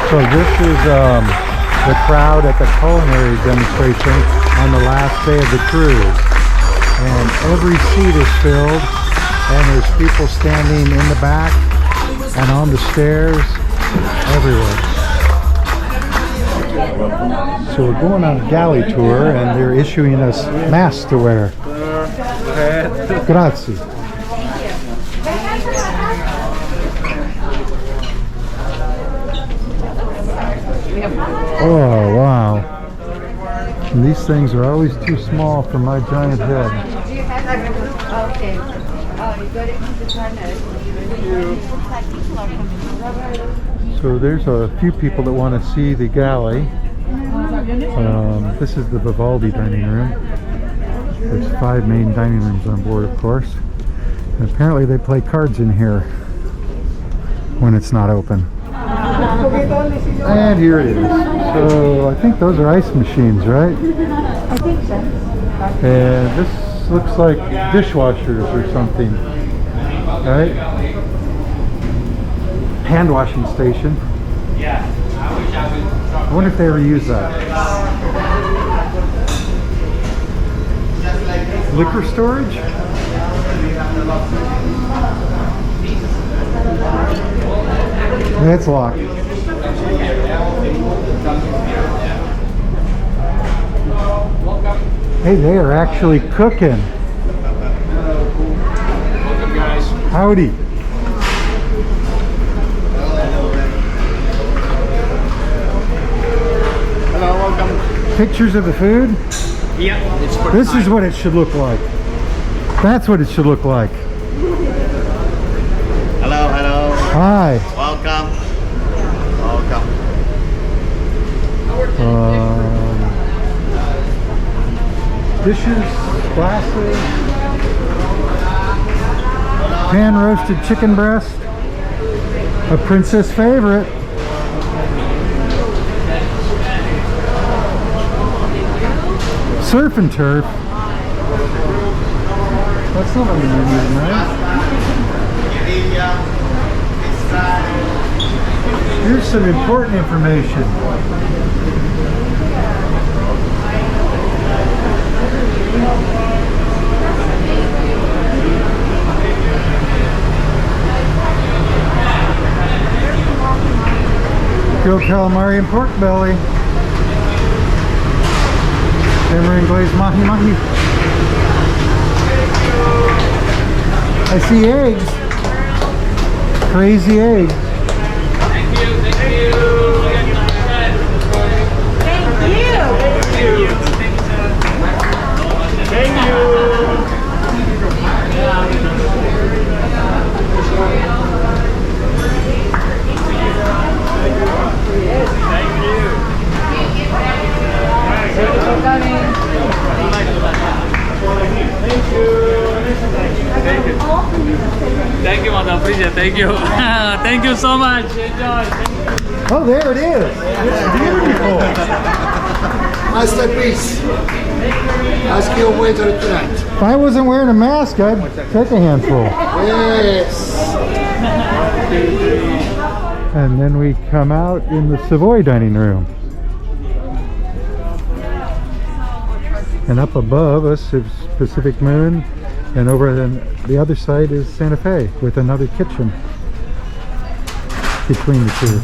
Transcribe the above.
So this is the crowd at the culinary demonstration on the last day of the cruise. And every seat is filled, and there's people standing in the back and on the stairs, everywhere. So we're going on a galley tour, and they're issuing us masks to wear. Grazie. Oh, wow. And these things are always too small for my giant head. Okay. So there's a few people that want to see the galley. This is the Vivaldi dining room. There's 5 main dining rooms on board, of course. And apparently they play cards in here when it's not open. And here it is. So I think those are ice machines, right? I think so. And this looks like dishwashers or something, right? Hand washing station. I wonder if they ever use that. Liquor storage? It's locked. Hey, they are actually cooking. Welcome, guys. Howdy. Hello, welcome. Pictures of the food? Yeah, it's for This is what it should look like. That's what it should look like. Hello, hello. Hi. Welcome. Welcome. Dishes, glasses, pan roasted chicken breast, a princess favorite. Surf and turf. That's not on the menu, right? Here's some important information. Grilled calamari and pork belly. Tamarind glazed mahi mahi. I see eggs. Crazy eggs. Thank you, thank you. Thank you. Thank you, Mother. Appreciate. Thank you. Thank you so much. Enjoy. Oh, there it is. It's beautiful. Masterpiece. Ask your waiter tonight. If I wasn't wearing a mask, I'd take a handful. Yes. And then we come out in the Savoy dining room. And up above us is Pacific Moon, and over on the other side is Santa Fe with another kitchen between the two.